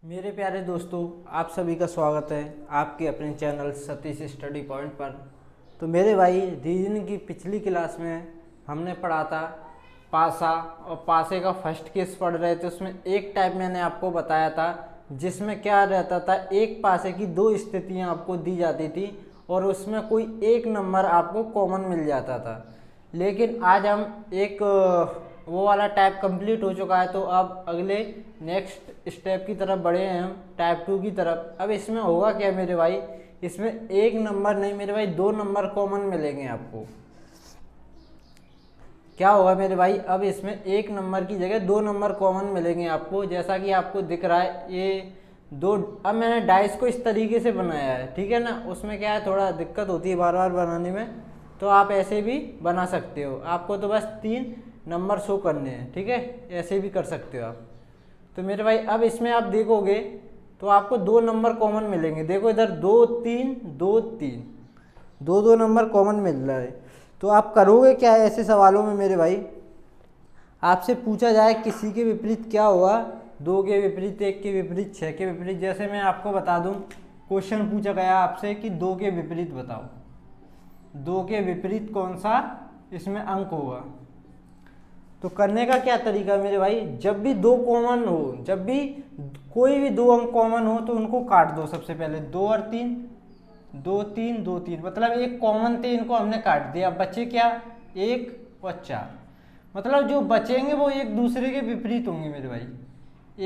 मेरे प्यारे दोस्तों, आप सभी का स्वागत है आपके अपने चैनल सतीश स्टडी पॉइंट पर। तो मेरे भाई, रीजनिंग की पिछली क्लास में हमने पढ़ा था पासा, और पासे का फर्स्ट केस पढ़ रहे थे। उसमें एक टाइप मैंने आपको बताया था जिसमें क्या रहता था, एक पासे की दो स्थितियां आपको दी जाती थी और उसमें कोई एक नंबर आपको कॉमन मिल जाता था। लेकिन आज हम एक वो वाला टाइप कंप्लीट हो चुका है, तो अब अगले नेक्स्ट स्टेप की तरफ बढ़े हैं हम, टाइप 2 की तरफ। अब इसमें होगा क्या मेरे भाई, इसमें एक नंबर नहीं मेरे भाई, दो नंबर कॉमन मिलेंगे आपको। क्या होगा मेरे भाई, अब इसमें एक नंबर की जगह दो नंबर कॉमन मिलेंगे आपको। जैसा कि आपको दिख रहा है ये दो। अब मैंने डाइस को इस तरीके से बनाया है, ठीक है ना। उसमें क्या है, थोड़ा दिक्कत होती है बार बार बनाने में, तो आप ऐसे भी बना सकते हो। आपको तो बस 3 नंबर शो करने हैं, ठीक है, ऐसे भी कर सकते हो आप। तो मेरे भाई अब इसमें आप देखोगे तो आपको दो नंबर कॉमन मिलेंगे। देखो इधर 2 3 2 3, दो दो नंबर कॉमन मिल रहा है। तो आप करोगे क्या है ऐसे सवालों में मेरे भाई, आपसे पूछा जाए किसी के विपरीत क्या होगा, 2 के विपरीत, 1 के विपरीत, 6 के विपरीत। जैसे मैं आपको बता दूं, क्वेश्चन पूछा गया आपसे कि 2 के विपरीत बताओ, 2 के विपरीत कौन सा इसमें अंक होगा। तो करने का क्या तरीका मेरे भाई, जब भी दो कॉमन हो, जब भी कोई भी दो अंक कॉमन हो तो उनको काट दो। सबसे पहले 2 और 3, 2 3 2 3, मतलब एक कॉमन थे, इनको हमने काट दिया। अब बचे क्या, 1 और 4, मतलब जो बचेंगे वो एक दूसरे के विपरीत होंगे मेरे भाई।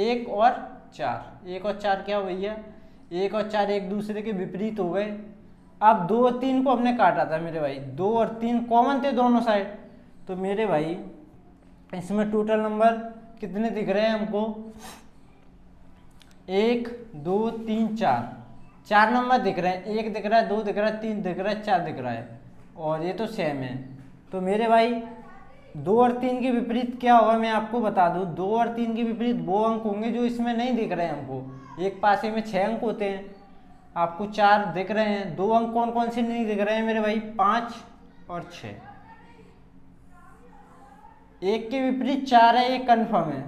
1 और 4, 1 और 4 क्या हो भैया, 1 और 4 एक दूसरे के विपरीत हो गए। अब 2 और 3 को हमने काटा था मेरे भाई, 2 और 3 कॉमन थे दोनों साइड। तो मेरे भाई इसमें टोटल नंबर कितने दिख रहे हैं हमको, 1 2 3 4, 4 नंबर दिख रहे हैं। 1 दिख रहा है, 2 दिख रहा है, 3 दिख रहा है, 4 दिख रहा है, और ये तो सेम है। तो मेरे भाई 2 और 3 के विपरीत क्या होगा मैं आपको बता दूं। 2 और 3 के विपरीत वो अंक होंगे जो इसमें नहीं दिख रहे हैं हमको। एक पासे में 6 अंक होते हैं, आपको 4 दिख रहे हैं। दो अंक कौन कौन से नहीं दिख रहे हैं मेरे भाई, 5 और 6। एक के विपरीत 4 है, एक कंफर्म है।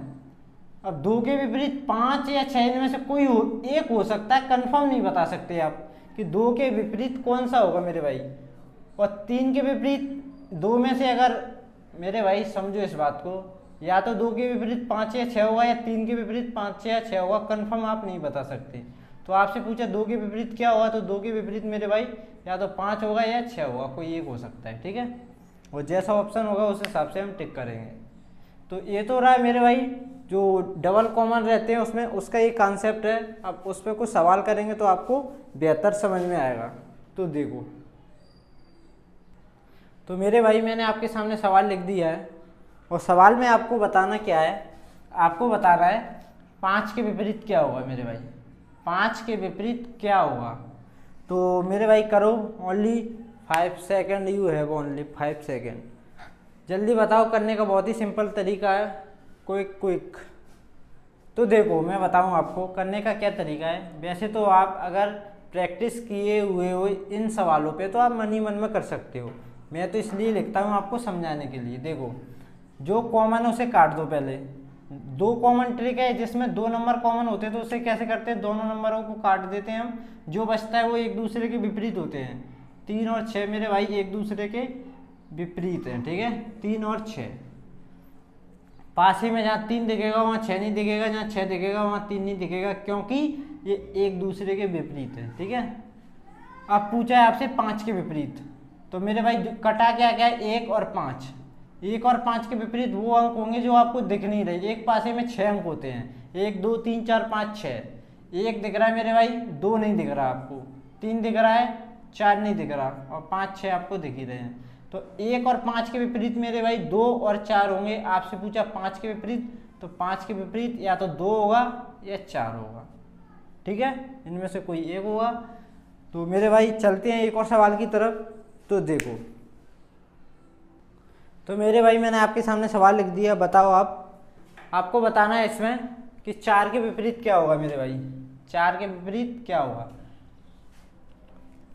अब 2 के विपरीत 5 या 6 इनमें से कोई एक हो सकता है, कंफर्म नहीं बता सकते आप कि 2 के विपरीत कौन सा होगा मेरे भाई। और 3 के विपरीत 2 में से अगर मेरे भाई समझो इस बात को, या तो 2 के विपरीत 5 या 6 होगा, या 3 के विपरीत 5 या 6 होगा, कंफर्म आप नहीं बता सकते। तो आपसे पूछा 2 के विपरीत क्या होगा, तो 2 के विपरीत मेरे भाई या तो 5 होगा या 6 होगा, कोई एक हो सकता है, ठीक है। और जैसा ऑप्शन होगा उस हिसाब से हम टिक करेंगे। तो ये तो रहा है मेरे भाई जो डबल कॉमन रहते हैं उसमें, उसका ये कॉन्सेप्ट है। अब उस पर कुछ सवाल करेंगे तो आपको बेहतर समझ में आएगा। तो देखो, तो मेरे भाई मैंने आपके सामने सवाल लिख दिया है, और सवाल में आपको बताना क्या है, आपको बताना है 5 के विपरीत क्या होगा मेरे भाई, 5 के विपरीत क्या होगा। तो मेरे भाई करो, only 5 second you have, only 5 second. जल्दी बताओ, करने का बहुत ही सिंपल तरीका है, क्विक क्विक। तो देखो मैं बताऊं आपको करने का क्या तरीका है। वैसे तो आप अगर प्रैक्टिस किए हुए हो इन सवालों पे तो आप मन ही मन में कर सकते हो, मैं तो इसलिए लिखता हूँ आपको समझाने के लिए। देखो जो कॉमन है उसे काट दो पहले। दो कॉमन ट्रिक है जिसमें 2 नंबर कॉमन होते हैं, तो उसे कैसे करते हैं, दोनों नंबरों को काट देते हैं हम, जो बचता है वो एक दूसरे के विपरीत होते हैं। 3 और 6 मेरे भाई एक दूसरे के विपरीत हैं, ठीक है, 3 और 6। पास ही में जहाँ 3 दिखेगा वहाँ 6 नहीं दिखेगा, जहाँ 6 दिखेगा वहाँ 3 नहीं दिखेगा, क्योंकि ये एक दूसरे के विपरीत है, ठीक है। अब पूछा है आपसे 5 के विपरीत, तो मेरे भाई कटा क्या क्या है, 1 और 5। 1 और 5 के विपरीत वो अंक होंगे जो आपको दिख नहीं रहे। एक पासे में 6 अंक होते हैं, 1 2 3 4 5 6। 1 दिख रहा है मेरे भाई, 2 नहीं दिख रहा आपको, 3 दिख रहा है, 4 नहीं दिख रहा, और 5 6 आपको दिख ही रहे हैं। तो 1 और 5 के विपरीत मेरे भाई 2 और 4 होंगे। आपसे पूछा 5 के विपरीत, तो 5 के विपरीत या तो 2 होगा या 4 होगा, ठीक है, इनमें से कोई एक होगा। तो मेरे भाई चलते हैं एक और सवाल की तरफ। तो देखो, तो मेरे भाई मैंने आपके सामने सवाल लिख दिया, बताओ आपको बताना है इसमें कि 4 के विपरीत क्या होगा मेरे भाई, 4 के विपरीत क्या होगा।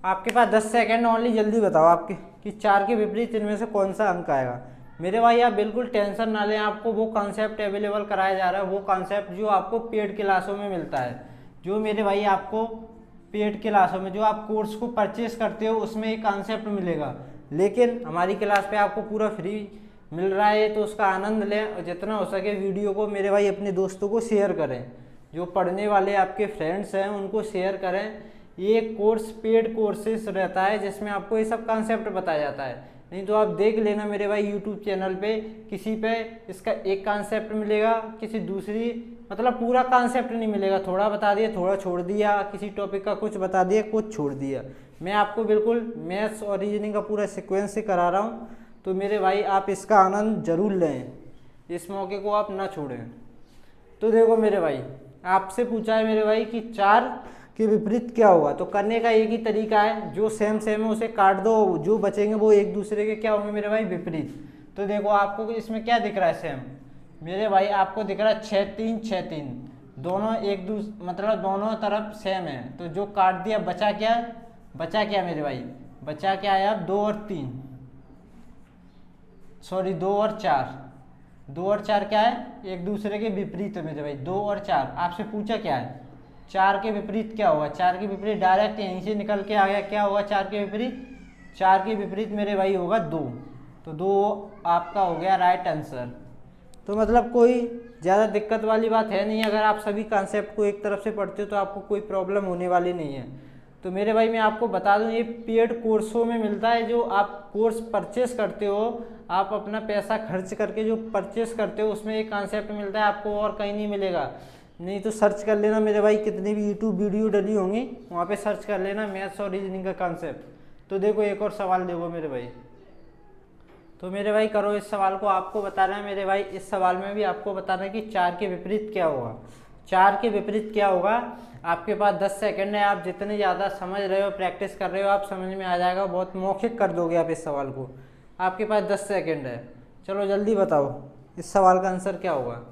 आपके पास 10 सेकेंड ओनली, जल्दी बताओ आपके कि 4 के विपरीत इनमें से कौन सा अंक आएगा। मेरे भाई आप बिल्कुल टेंशन ना लें, आपको वो कॉन्सेप्ट अवेलेबल कराया जा रहा है, वो कॉन्सेप्ट जो आपको पेड क्लासों में मिलता है। जो मेरे भाई आपको पेड क्लासों में जो आप कोर्स को परचेस करते हो उसमें एक कॉन्सेप्ट मिलेगा, लेकिन हमारी क्लास पे आपको पूरा फ्री मिल रहा है, तो उसका आनंद लें और जितना हो सके वीडियो को मेरे भाई अपने दोस्तों को शेयर करें, जो पढ़ने वाले आपके फ्रेंड्स हैं उनको शेयर करें। ये कोर्स पेड कोर्सेस रहता है जिसमें आपको ये सब कॉन्सेप्ट बताया जाता है, नहीं तो आप देख लेना मेरे भाई यूट्यूब चैनल पे किसी पे इसका एक कॉन्सेप्ट मिलेगा, किसी दूसरी मतलब पूरा कॉन्सेप्ट नहीं मिलेगा, थोड़ा बता दिया थोड़ा छोड़ दिया, किसी टॉपिक का कुछ बता दिया कुछ छोड़ दिया। मैं आपको बिल्कुल मैथ्स और रीजनिंग का पूरा सीक्वेंस से करा रहा हूँ, तो मेरे भाई आप इसका आनंद जरूर लें, इस मौके को आप ना छोड़ें। तो देखो मेरे भाई आपसे पूछा है मेरे भाई कि 4 के विपरीत क्या होगा, तो करने का एक ही तरीका है, जो सेम सेम है उसे काट दो, जो बचेंगे वो एक दूसरे के क्या होंगे मेरे भाई विपरीत। तो देखो आपको इसमें क्या दिख रहा है सेम मेरे भाई, आपको दिख रहा है 6 3 6 3, दोनों एक दूसरे मतलब दोनों तरफ सेम है, तो जो काट दिया बचा क्या मेरे भाई, बचा क्या है अब 2 और 3 सॉरी 2 और 4, 2 और 4 क्या है एक दूसरे के विपरीत है मेरे भाई। 2 और 4 आपसे पूछा क्या है 4 के विपरीत क्या होगा, 4 के विपरीत डायरेक्ट यहीं से निकल के आ गया, क्या होगा 4 के विपरीत, 4 के विपरीत मेरे भाई होगा 2, तो 2 आपका हो गया राइट आंसर। तो मतलब कोई ज़्यादा दिक्कत वाली बात है नहीं, अगर आप सभी कॉन्सेप्ट को एक तरफ से पढ़ते हो तो आपको कोई प्रॉब्लम होने वाली नहीं है। तो मेरे भाई मैं आपको बता दूं ये पेड कोर्सों में मिलता है, जो आप कोर्स परचेस करते हो, आप अपना पैसा खर्च करके जो परचेस करते हो उसमें एक कॉन्सेप्ट मिलता है, आपको और कहीं नहीं मिलेगा। नहीं तो सर्च कर लेना मेरे भाई, कितनी भी यूट्यूब वीडियो डली होंगी वहाँ पे सर्च कर लेना मैथ्स और रीजनिंग का कॉन्सेप्ट। तो देखो एक और सवाल देखो मेरे भाई, तो मेरे भाई करो इस सवाल को, आपको बताना है मेरे भाई, इस सवाल में भी आपको बताना है कि 4 के विपरीत क्या होगा। 4 के विपरीत क्या होगा, आपके पास 10 सेकंड है, आप जितने ज़्यादा समझ रहे हो प्रैक्टिस कर रहे हो आप समझ में आ जाएगा, बहुत मौखिक कर दोगे आप इस सवाल को। आपके पास 10 सेकंड है, चलो जल्दी बताओ इस सवाल का आंसर क्या होगा।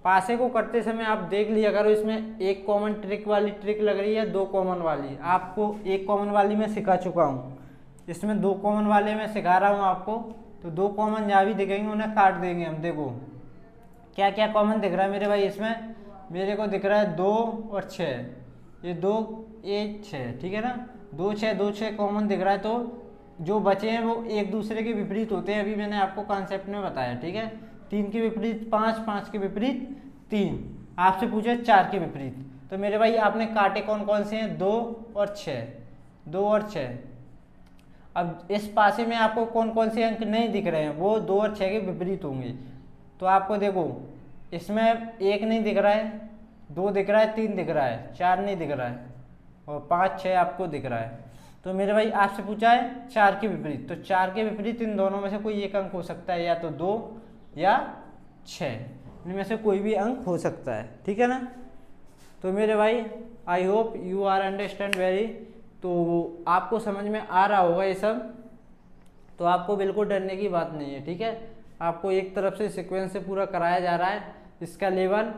पासे को करते समय आप देख लीजिए, अगर इसमें एक कॉमन ट्रिक वाली ट्रिक लग रही है 2 कॉमन वाली, आपको एक कॉमन वाली मैं सिखा चुका हूँ, इसमें 2 कॉमन वाले मैं सिखा रहा हूँ आपको। तो 2 कॉमन जहाँ भी दिखेंगे उन्हें काट देंगे हम। देखो क्या क्या कॉमन दिख रहा है मेरे भाई, इसमें मेरे को दिख रहा है 2 और 6, ये 2 ये 6 ठीक है ना, 2 6 2 6 कॉमन दिख रहा है, तो जो बचे हैं वो एक दूसरे के विपरीत होते हैं, अभी मैंने आपको कॉन्सेप्ट में बताया ठीक है। 3 के विपरीत 5, 5 के विपरीत 3, आपसे पूछा 4 के विपरीत, तो मेरे भाई आपने काटे कौन कौन से हैं 2 और 6, 2 और 6। अब इस पासे में आपको कौन कौन से अंक नहीं दिख रहे हैं, वो 2 और 6 के विपरीत होंगे। तो आपको देखो इसमें 1 नहीं दिख रहा है, 2 दिख रहा है, 3 दिख रहा है, 4 नहीं दिख रहा है और 5 6 आपको दिख रहा है। तो मेरे भाई आपसे पूछा है 4 के विपरीत, तो 4 के विपरीत इन दोनों में से कोई एक अंक हो सकता है, या तो 2 या 6, इनमें से कोई भी अंक हो सकता है ठीक है ना। तो मेरे भाई I hope you are understand very, तो आपको समझ में आ रहा होगा ये सब, तो आपको बिल्कुल डरने की बात नहीं है ठीक है। आपको एक तरफ से सीक्वेंस से पूरा कराया जा रहा है इसका लेवल,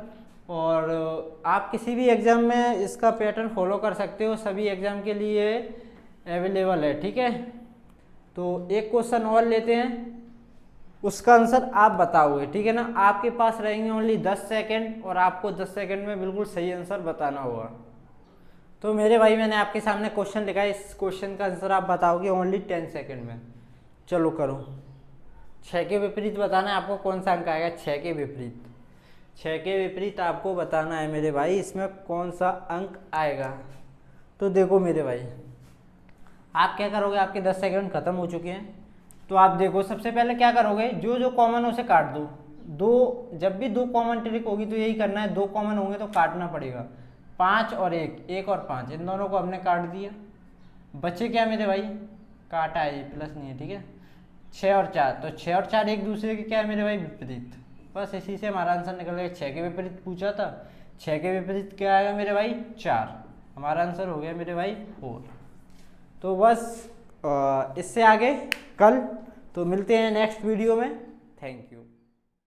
और आप किसी भी एग्ज़ाम में इसका पैटर्न फॉलो कर सकते हो, सभी एग्ज़ाम के लिए अवेलेबल है ठीक है। तो एक क्वेश्चन और लेते हैं, उसका आंसर आप बताओगे ठीक है ना। आपके पास रहेंगे ओनली 10 सेकेंड और आपको 10 सेकेंड में बिल्कुल सही आंसर बताना होगा। तो मेरे भाई मैंने आपके सामने क्वेश्चन लिखा है, इस क्वेश्चन का आंसर आप बताओगे ओनली 10 सेकेंड में। चलो करो, 6 के विपरीत बताना है आपको, कौन सा अंक आएगा 6 के विपरीत, 6 के विपरीत आपको बताना है मेरे भाई, इसमें कौन सा अंक आएगा। तो देखो मेरे भाई आप क्या करोगे, आपके 10 सेकंड खत्म हो चुके हैं, तो आप देखो सबसे पहले क्या करोगे, जो जो कॉमन है उसे काट दो। जब भी 2 कॉमन ट्रिक होगी तो यही करना है, 2 कॉमन होंगे तो काटना पड़ेगा। 5 और 1, 1 और 5 इन दोनों को हमने काट दिया, बचे क्या मेरे भाई, काटा है प्लस नहीं है ठीक है। 6 और 4, तो 6 और 4 एक दूसरे के क्या है मेरे भाई विपरीत, बस इसी से हमारा आंसर निकल गया। 6 के विपरीत पूछा था, 6 के विपरीत क्या आएगा मेरे भाई 4, हमारा आंसर हो गया मेरे भाई 4। तो बस इससे आगे कल तो मिलते हैं नेक्स्ट वीडियो में, थैंक यू।